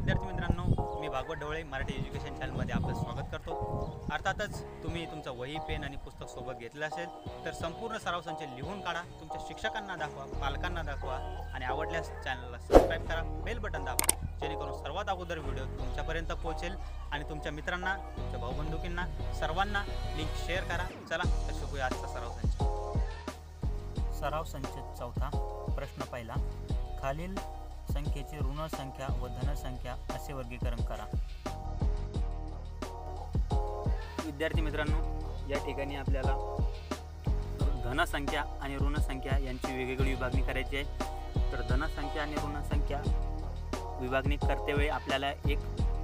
विद्यार्थी मित्रांनो, मी भागवत ढवळे मराठी एज्युकेशन चॅनलमध्ये आपलं स्वागत करतो। अर्थातच तुम्ही तुमचं वही पेन आणि पुस्तक सोबत घेतलं असेल तर संपूर्ण सराव संच लिहून काढा, तुमच्या शिक्षकांना दाखवा, पालकांना दाखवा आणि आवडल्यास चॅनलला सबस्क्राईब करा, बेल बटन दाबा, जेणेकरून सर्वात अगोदर व्हिडिओ तुमच्यापर्यंत पोहोचेल आणि तुमच्या मित्रांना, तुमच्या भाऊबंधुकींना सर्वांना लिंक शेअर करा। चला तर शिकूया आजचा सराव संच। सराव संच चौथा, प्रश्न पहिला, खालील संख्येचे ऋण संख्या व धन संख्या असे वर्गीकरण करा। विद्यार्थी मित्रांनो, या ठिकाणी आपल्याला धन संख्या आणि ऋण संख्या यांची वेगवेगळी विभागणी करायची आहे। तर धन संख्या आणि ऋण संख्या विभागणी करतेवेळी आपल्याला एक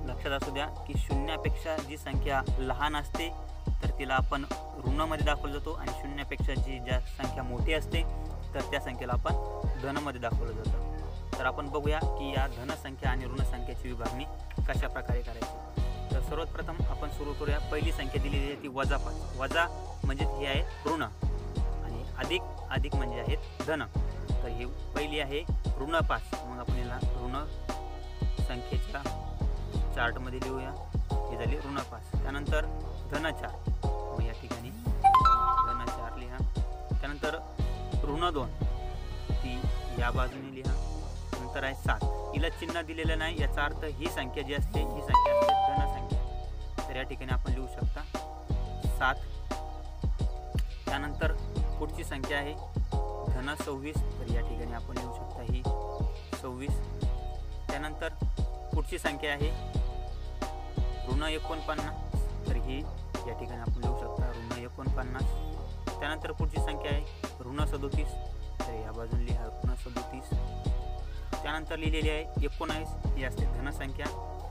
लक्षात असू द्या की शून्यापेक्षा जी संख्या लहान असते तर तिला आपण ऋणामध्ये दाखवलं जातो आणि शून्यापेक्षा जी संख्या मोठी असते तर त्या संख्येला आपण धनमध्ये दाखवलं जातं। तर आपण बघूया की या धन संख्या आणि ऋण संख्येची विभागणी कशा प्रकारे करायची। तर सर्वात प्रथम आपण सुरू करूया। पहिली संख्या दिलेली आहे ती -5। वजा म्हणजे ही आहे ऋण आणि अधिक म्हणजे आहेत धन। तर ही पहिली आहे ऋण 5। मग आपण याला ऋण संख्येच्या चार्टमध्ये लिहूया। ही झाली ऋण 5। त्यानंतर धन 4, मग या ठिकाणी धन 4 लिहा। त्यानंतर ऋण 2, ती या बाजूने लिहा। नंतर आहे 7, हिला चिन्ह दिलेलं नाही, याचा अर्थ ही संख्या जी असते ही संख्या असते धन संख्या। तर या ठिकाणी आपण लिहू शकता 7। त्यानंतर पुढची संख्या आहे धन 26। तर या ठिकाणी आपण लिहू शकता ही 26। त्यानंतर पुढची संख्या आहे ऋण 49। तर ही या ठिकाणी आपण लिहू शकता ऋण 49। त्यानंतर पुढची संख्या आहे ऋण 37। तर या बाजूने लिहा ऋण 37। त्यानंतर लिहिलेली आहे 19, ही असते धन संख्या।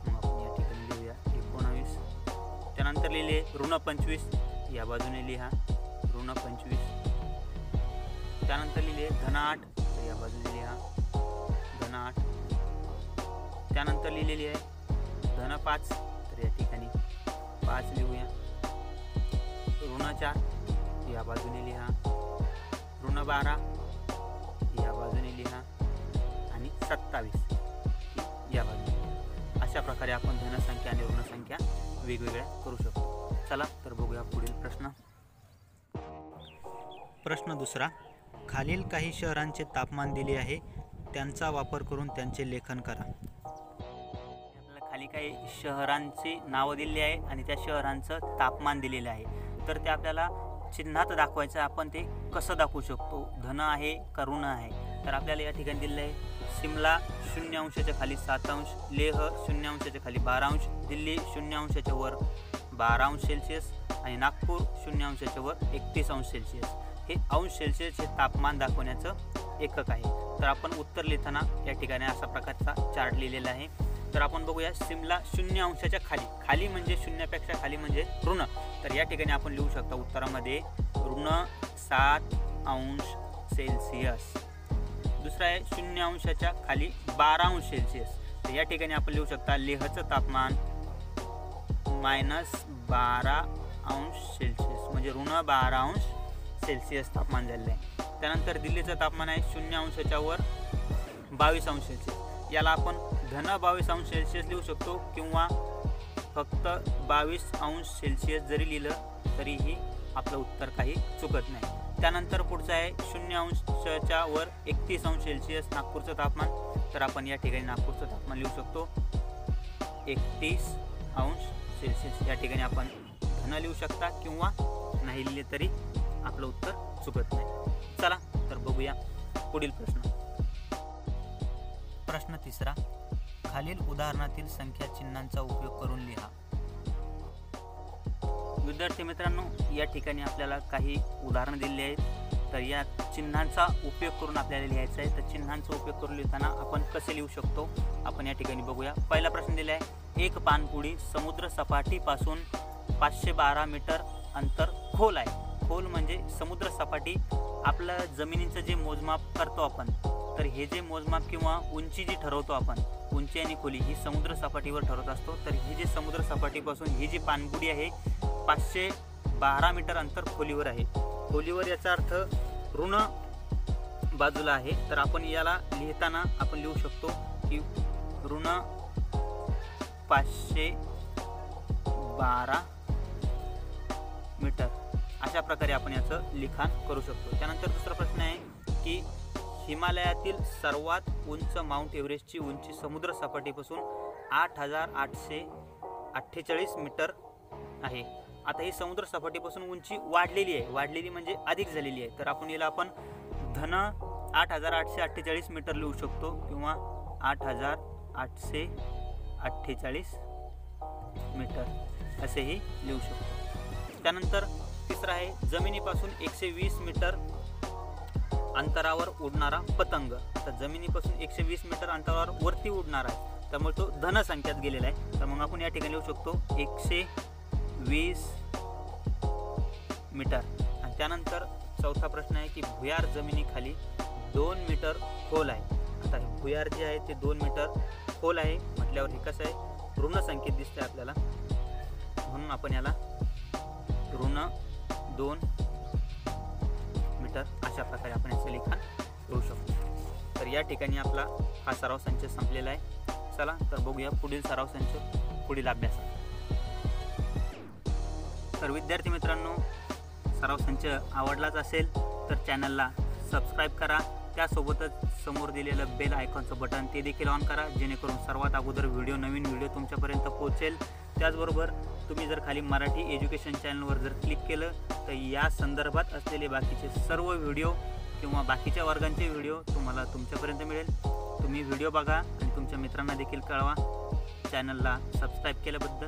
मग आपण या ठिकाणी लिहूया 19। त्यानंतर लिहिले ऋण 25, या बाजूने लिहा ऋण 25। त्यानंतर लिहिले धन 8, तर या बाजूने लिहा धन 8। त्यानंतर लिहिलेली आहे धन 5, तर या ठिकाणी 5 लिहूया। ऋण 4, या बाजूने लिहा ऋण 12, या बाजूने लिहा आणि 27 या बाजूने। अशा प्रकारे आपण धन संख्या आणि ऋण संख्या वेगवेगळ्या करू शकतो। चला तर बघूया पुढील प्रश्न। प्रश्न दुसरा, खालील काही शहरांचे तापमान दिले आहे, त्यांचा वापर करून त्यांचे लेखन करा। आपल्याला खाली काही शहरांची नावं दिलेली आहे आणि त्या शहरांचं तापमान दिलेलं आहे। तर ते आपल्याला चिन्हात दाखवायचं, आपण ते कसं दाखवू शकतो, धन आहे का ऋण आहे। तर आपल्याला या ठिकाणी दिलेलं आहे शिमला 0° खाली 7°, लेह 0° खाली 12°, दिल्ली 0° वर 12° सेल्सिअस आणि नागपूर 0° वर 31° सेल्सिअस। हे अंश सेल्सिअस हे तापमान दाखवण्याचं एकक आहे। तर आपण उत्तर लिहिताना या ठिकाणी अशा प्रकारचा चार्ट लिहिलेला आहे। तर आपण बघूया शिमला 0° खाली म्हणजे शून्यापेक्षा खाली म्हणजे ऋण। तर या ठिकाणी आपण लिहू शकता उत्तरामध्ये ऋण 7° सेल्सिअस। दुसरा आहे 0° खाली 12° सेल्सिअस। तर या ठिकाणी आपण लिहू शकता लेहचं तापमान -12° सेल्सिअस म्हणजे ऋण 12° सेल्सिअस तापमान झालेलं आहे। त्यानंतर दिल्लीचं तापमान आहे 0° वर 22° सेल्सिअस। याला आपण धन 22° सेल्सिअस लिहू शकतो किंवा फक्त 22° सेल्सिअस जरी लिहिलं तरीही आपलं उत्तर काही चुकत नाही। त्यानंतर पुढचं आहे 0° वर 31° सेल्सिअस नागपूरचं तापमान। तर आपण या ठिकाणी नागपूरचं तापमान लिहू शकतो 31° सेल्सिअस। या ठिकाणी आपण धन लिहू शकता किंवा नाही लिहिले तरी आपलं उत्तर चुकत नाही। चला तर बघूया पुढील प्रश्न। प्रश्न तिसरा, खालील उदाहरणातील संख्या चिन्हांचा उपयोग करून लिहा। विद्यार्थी मित्रांनो, या ठिकाणी आपल्याला काही उदाहरणं दिलेली आहेत। तर या चिन्हांचा उपयोग करून आपल्याला लिहायचं आहे। तर चिन्हांचा उपयोग करून लिहिताना आपण कसे लिहू शकतो आपण या ठिकाणी बघूया। पहिला प्रश्न दिला आहे, एक पाणपुडी समुद्र सपाटीपासून 512 मीटर अंतर खोल आहे। खोल म्हणजे समुद्र सपाटी, आपलं जमिनीचं जे मोजमाप करतो आपण, तर हे जे मोजमाप किंवा उंची जी ठरवतो आपण, उंची आणि खोली ही समुद्र सपाटीवर ठरवत असतो। तर ही जी समुद्र सपाटीपासून ही जी पाणबुडी आहे 512 मीटर अंतर खोलीवर आहे। खोलीवर याचा अर्थ ऋण बाजूला आहे। तर आपण याला लिहिताना आपण लिहू शकतो की ऋण 512 मीटर अशा प्रकारे आपण याचं लिखाण करू शकतो. त्यानंतर दुसरा प्रश्न आहे की हिमालयातील सर्वात उंच माउंट एव्हरेस्टची उंची समुद्र सपाटीपासून 8,848 मीटर आहे. आता ही समुद्र सपाटीपासून उंची वाढलेली म्हणजे अधिक झालेली आहे. तर आपण याला धन 8,848 मीटर लिहू शकतो किंवा 8,848 मीटर असेही लिहू शकतो. त्यानंतर तिसरा आहे जमिनीपासून 120 मीटर अंतरावर उडणारा पतंग. आता जमिनीपासून 120 मीटर अंतरावर वरती उडणार आहे, त्यामुळे तो धन संख्यात गेलेला आहे. तर मग आपण या ठिकाणी लिहू शकतो 120 मीटर. आणि त्यानंतर चौथा प्रश्न आहे की भुयार जमिनीखाली 2 मीटर खोल आहे. आता हे भुयार जे आहे ते 2 मीटर खोल आहे म्हटल्यावर हे कसं आहे, ऋण संख्येत दिसते आपल्याला, म्हणून आपण याला ऋण 2 मीटर अशा प्रकारे आपण याचं लिखाण करू शकतो. तर या ठिकाणी आपला हा सराव संच संपलेला आहे. चला तर बघूया पुढील सराव संच, पुढील अभ्यास. तर विद्यार्थी मित्रांनो, सराव संच आवडलाच असेल तर चॅनलला सबस्क्राईब करा. त्यासोबतच समोर दिलेलं बेल आयकॉनचं बटन ते देखील ऑन करा, जेणेकरून सर्वात अगोदर नवीन व्हिडिओ तुमच्यापर्यंत पोहोचेल. त्याचबरोबर तुम्ही जर खाली मराठी एज्युकेशन चॅनलवर जर क्लिक केलं तर या संदर्भात असलेले बाकीचे सर्व व्हिडिओ किंवा बाकीच्या वर्गांचे व्हिडिओ तुम्हाला तुमच्यापर्यंत मिळेल. तुम्ही व्हिडिओ बघा आणि तुमच्या मित्रांना देखील कळवा. चॅनलला सबस्क्राईब केल्याबद्दल